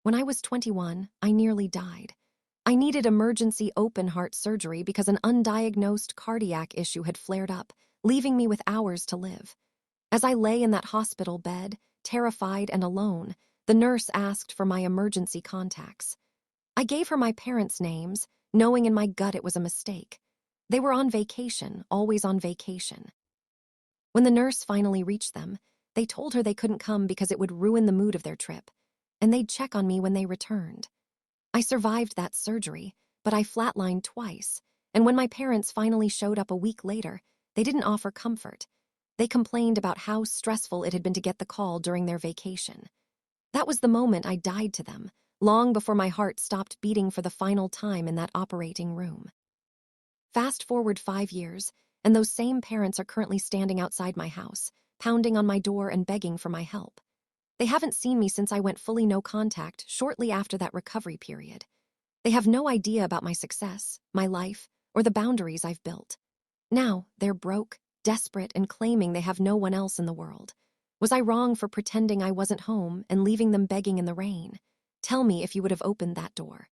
When I was 21, I nearly died. I needed emergency open-heart surgery because an undiagnosed cardiac issue had flared up, leaving me with hours to live. As I lay in that hospital bed, terrified and alone, the nurse asked for my emergency contacts. I gave her my parents' names, knowing in my gut it was a mistake. They were on vacation, always on vacation. When the nurse finally reached them, they told her they couldn't come because it would ruin the mood of their trip, and they'd check on me when they returned. I survived that surgery, but I flatlined twice, and when my parents finally showed up a week later, they didn't offer comfort. They complained about how stressful it had been to get the call during their vacation. That was the moment I died to them, long before my heart stopped beating for the final time in that operating room. Fast forward 5 years, and those same parents are currently standing outside my house, pounding on my door and begging for my help. They haven't seen me since I went fully no contact shortly after that recovery period. They have no idea about my success, my life, or the boundaries I've built. Now, they're broke, desperate, and claiming they have no one else in the world. Was I wrong for pretending I wasn't home and leaving them begging in the rain? Tell me if you would have opened that door.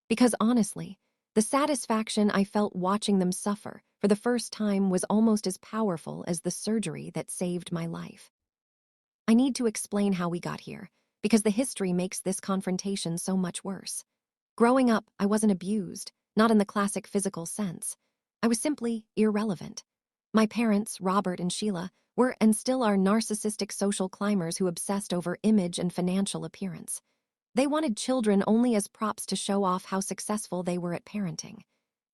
Because honestly, the satisfaction I felt watching them suffer for the first time was almost as powerful as the surgery that saved my life. I need to explain how we got here, because the history makes this confrontation so much worse. Growing up, I wasn't abused, not in the classic physical sense. I was simply irrelevant. My parents, Robert and Sheila, were and still are narcissistic social climbers who obsessed over image and financial appearance. They wanted children only as props to show off how successful they were at parenting.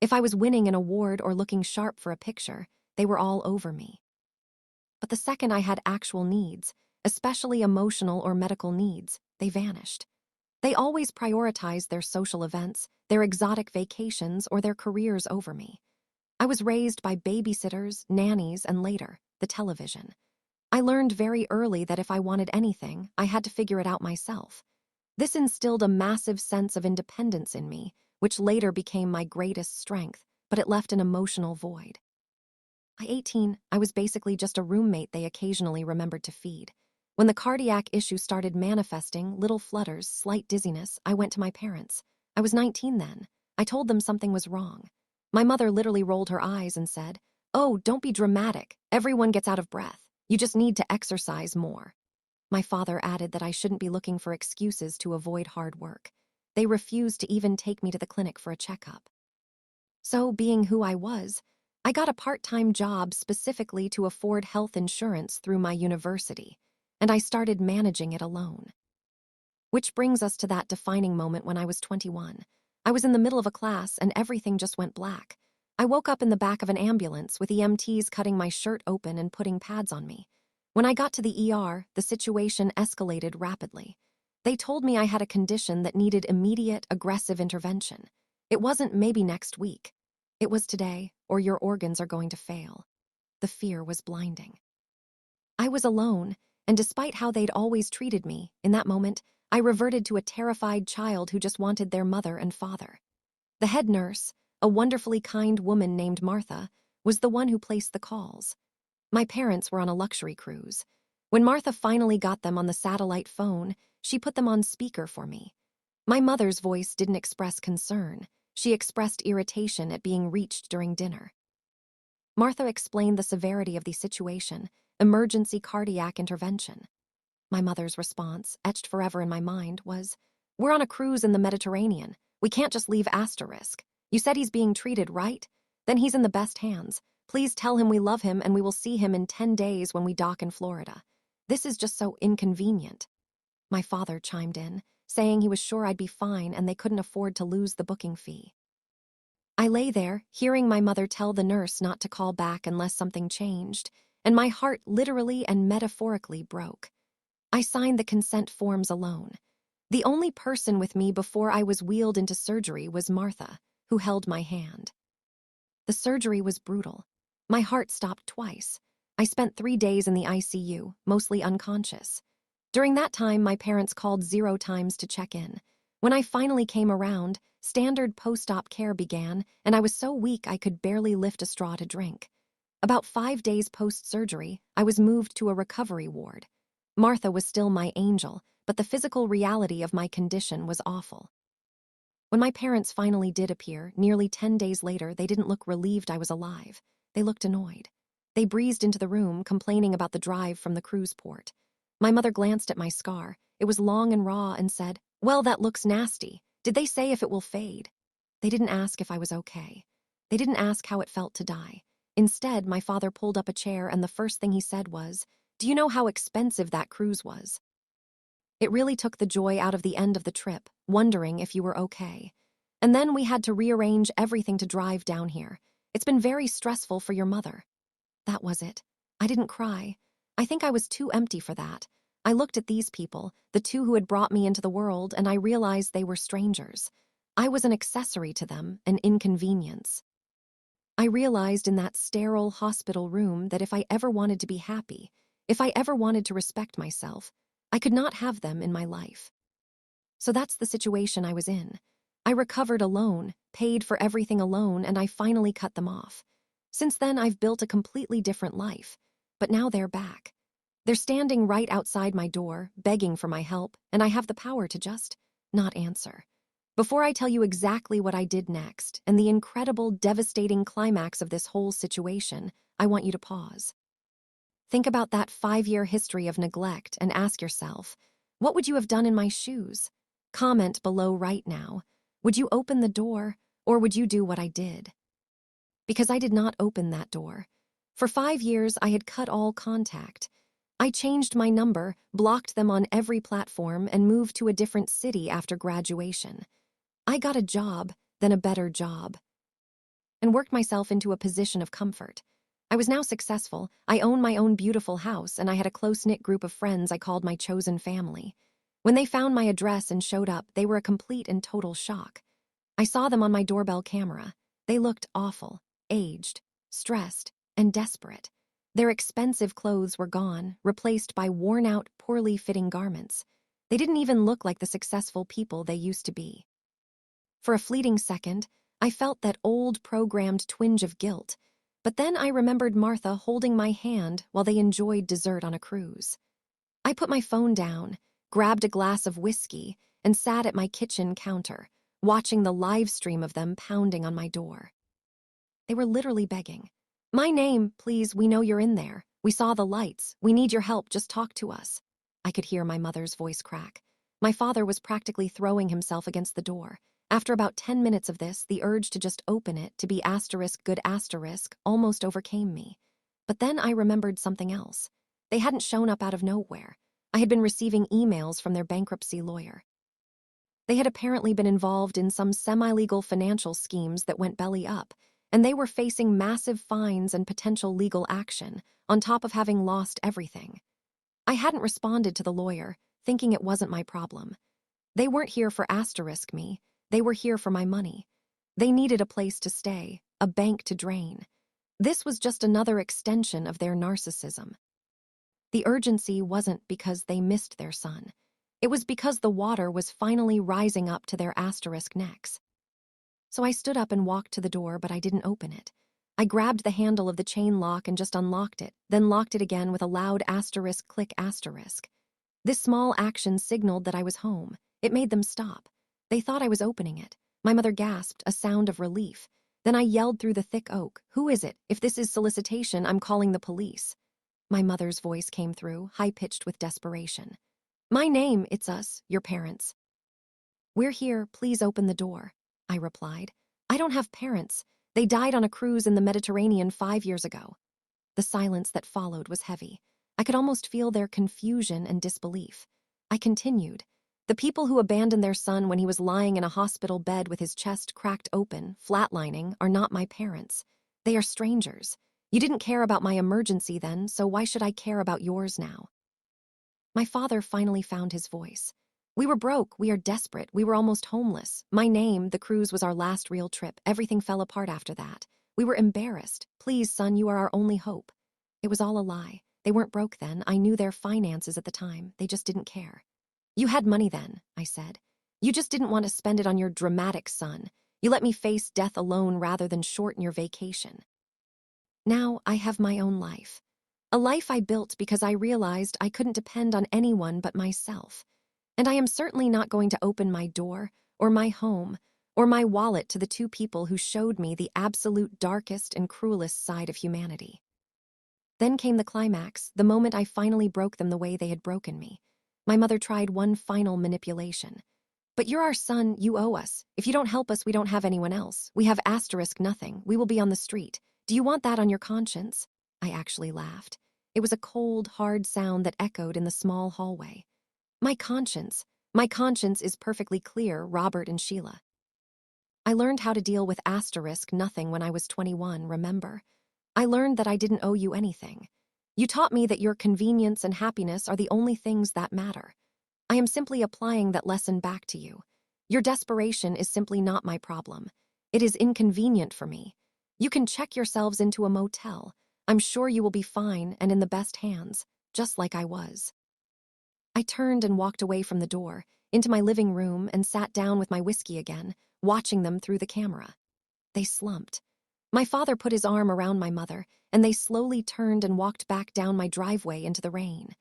If I was winning an award or looking sharp for a picture, they were all over me. But the second I had actual needs, especially emotional or medical needs, they vanished. They always prioritized their social events, their exotic vacations, or their careers over me. I was raised by babysitters, nannies, and later, the television. I learned very early that if I wanted anything, I had to figure it out myself. This instilled a massive sense of independence in me, which later became my greatest strength, but it left an emotional void. By 18, I was basically just a roommate they occasionally remembered to feed. When the cardiac issue started manifesting, little flutters, slight dizziness, I went to my parents. I was 19 then. I told them something was wrong. My mother literally rolled her eyes and said, "Oh, don't be dramatic. Everyone gets out of breath. You just need to exercise more." My father added that I shouldn't be looking for excuses to avoid hard work. They refused to even take me to the clinic for a checkup. So, being who I was, I got a part-time job specifically to afford health insurance through my university, and I started managing it alone. Which brings us to that defining moment when I was 21. I was in the middle of a class and everything just went black. I woke up in the back of an ambulance with EMTs cutting my shirt open and putting pads on me. When I got to the ER, the situation escalated rapidly. They told me I had a condition that needed immediate, aggressive intervention. It wasn't maybe next week. It was today, or your organs are going to fail. The fear was blinding. I was alone, and despite how they'd always treated me, in that moment, I reverted to a terrified child who just wanted their mother and father. The head nurse, a wonderfully kind woman named Martha, was the one who placed the calls. My parents were on a luxury cruise. When Martha finally got them on the satellite phone, she put them on speaker for me. My mother's voice didn't express concern. She expressed irritation at being reached during dinner. Martha explained the severity of the situation, emergency cardiac intervention. My mother's response, etched forever in my mind, was, "We're on a cruise in the Mediterranean. We can't just leave asterisk. You said he's being treated, right? Then he's in the best hands. Please tell him we love him and we will see him in 10 days when we dock in Florida. This is just so inconvenient." My father chimed in, saying he was sure I'd be fine and they couldn't afford to lose the booking fee. I lay there, hearing my mother tell the nurse not to call back unless something changed, and my heart literally and metaphorically broke. I signed the consent forms alone. The only person with me before I was wheeled into surgery was Martha, who held my hand. The surgery was brutal. My heart stopped twice. I spent 3 days in the ICU, mostly unconscious. During that time, my parents called 0 times to check in. When I finally came around, standard post-op care began, and I was so weak I could barely lift a straw to drink. About 5 days post-surgery, I was moved to a recovery ward. Martha was still my angel, but the physical reality of my condition was awful. When my parents finally did appear, nearly 10 days later, they didn't look relieved I was alive. They looked annoyed. They breezed into the room, complaining about the drive from the cruise port. My mother glanced at my scar. It was long and raw and said, "Well, that looks nasty. Did they say if it will fade?" They didn't ask if I was okay. They didn't ask how it felt to die. Instead, my father pulled up a chair and the first thing he said was, "Do you know how expensive that cruise was?" It really took the joy out of the end of the trip, wondering if you were okay. And then we had to rearrange everything to drive down here. It's been very stressful for your mother. That was it. I didn't cry. I think I was too empty for that. I looked at these people, the two who had brought me into the world, and I realized they were strangers. I was an accessory to them, an inconvenience. I realized in that sterile hospital room that if I ever wanted to be happy, if I ever wanted to respect myself, I could not have them in my life. So that's the situation I was in. I recovered alone, paid for everything alone, and I finally cut them off. Since then, I've built a completely different life, but now they're back. They're standing right outside my door, begging for my help, and I have the power to just not answer. Before I tell you exactly what I did next and the incredible, devastating climax of this whole situation, I want you to pause. Think about that 5-year history of neglect and ask yourself, what would you have done in my shoes? Comment below right now. Would you open the door, or would you do what I did? Because I did not open that door. For 5 years, I had cut all contact. I changed my number, blocked them on every platform, and moved to a different city after graduation. I got a job, then a better job, and worked myself into a position of comfort. I was now successful. I owned my own beautiful house, and I had a close-knit group of friends I called my chosen family. When they found my address and showed up, they were a complete and total shock. I saw them on my doorbell camera. They looked awful, aged, stressed, and desperate. Their expensive clothes were gone, replaced by worn-out, poorly fitting garments. They didn't even look like the successful people they used to be. For a fleeting second, I felt that old programmed twinge of guilt, but then I remembered Martha holding my hand while they enjoyed dessert on a cruise. I put my phone down, grabbed a glass of whiskey, and sat at my kitchen counter, watching the live stream of them pounding on my door. They were literally begging. "My name, please, we know you're in there. We saw the lights. We need your help, just talk to us." I could hear my mother's voice crack. My father was practically throwing himself against the door. After about 10 minutes of this, the urge to just open it, to be good almost overcame me. But then I remembered something else. They hadn't shown up out of nowhere. I had been receiving emails from their bankruptcy lawyer. They had apparently been involved in some semi-legal financial schemes that went belly up, and they were facing massive fines and potential legal action, on top of having lost everything. I hadn't responded to the lawyer, thinking it wasn't my problem. They weren't here for me. They were here for my money. They needed a place to stay, a bank to drain. This was just another extension of their narcissism. The urgency wasn't because they missed their son. It was because the water was finally rising up to their necks. So I stood up and walked to the door, but I didn't open it. I grabbed the handle of the chain lock and just unlocked it, then locked it again with a loud click. This small action signaled that I was home. It made them stop. They thought I was opening it. My mother gasped, a sound of relief. Then I yelled through the thick oak, "Who is it? If this is solicitation, I'm calling the police." My mother's voice came through, high-pitched with desperation. "My name, it's us, your parents." "We're here, please open the door," I replied. "I don't have parents. They died on a cruise in the Mediterranean 5 years ago." The silence that followed was heavy. I could almost feel their confusion and disbelief. I continued. "The people who abandoned their son when he was lying in a hospital bed with his chest cracked open, flatlining, are not my parents. They are strangers. You didn't care about my emergency then, so why should I care about yours now?" My father finally found his voice. "We were broke, we are desperate, we were almost homeless. My name, the cruise was our last real trip. Everything fell apart after that. We were embarrassed. Please, son, you are our only hope." It was all a lie. They weren't broke then. I knew their finances at the time. They just didn't care. "You had money then," I said. "You just didn't want to spend it on your dramatic son. You let me face death alone rather than shorten your vacation. Now I have my own life. A life I built because I realized I couldn't depend on anyone but myself. And I am certainly not going to open my door, or my home, or my wallet to the two people who showed me the absolute darkest and cruelest side of humanity. Then came the climax, the moment I finally broke them the way they had broken me. My mother tried one final manipulation. But you're our son, you owe us. If you don't help us, we don't have anyone else. We have asterisk nothing. We will be on the street. Do you want that on your conscience? I actually laughed. It was a cold, hard sound that echoed in the small hallway. My conscience. My conscience is perfectly clear, Robert and Sheila. I learned how to deal with asterisk nothing when I was 21, remember? I learned that I didn't owe you anything. You taught me that your convenience and happiness are the only things that matter. I am simply applying that lesson back to you. Your desperation is simply not my problem. It is inconvenient for me. You can check yourselves into a motel. I'm sure you will be fine and in the best hands, just like I was. I turned and walked away from the door, into my living room, and sat down with my whiskey again, watching them through the camera. They slumped. My father put his arm around my mother, and they slowly turned and walked back down my driveway into the rain.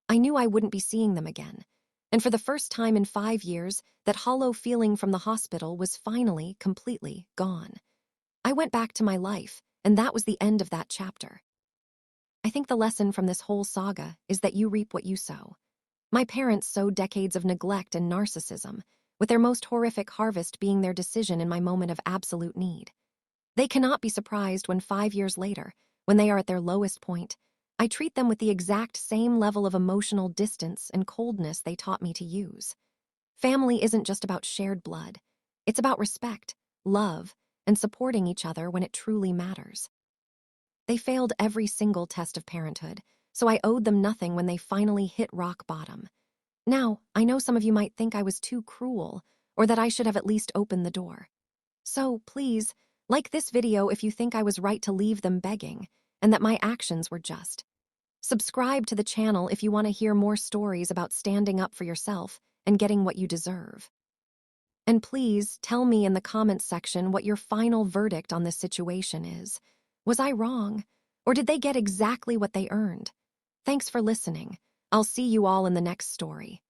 I knew I wouldn't be seeing them again. And for the first time in 5 years, that hollow feeling from the hospital was finally, completely gone. I went back to my life, and that was the end of that chapter. I think the lesson from this whole saga is that you reap what you sow. My parents sowed decades of neglect and narcissism, with their most horrific harvest being their decision in my moment of absolute need. They cannot be surprised when 5 years later, when they are at their lowest point, I treat them with the exact same level of emotional distance and coldness they taught me to use. Family isn't just about shared blood. It's about respect, love, and supporting each other when it truly matters. They failed every single test of parenthood, so I owed them nothing when they finally hit rock bottom. Now, I know some of you might think I was too cruel, or that I should have at least opened the door. So, please, like this video if you think I was right to leave them begging, and that my actions were just. Subscribe to the channel if you want to hear more stories about standing up for yourself and getting what you deserve. And please tell me in the comments section what your final verdict on this situation is. Was I wrong? Or did they get exactly what they earned? Thanks for listening. I'll see you all in the next story.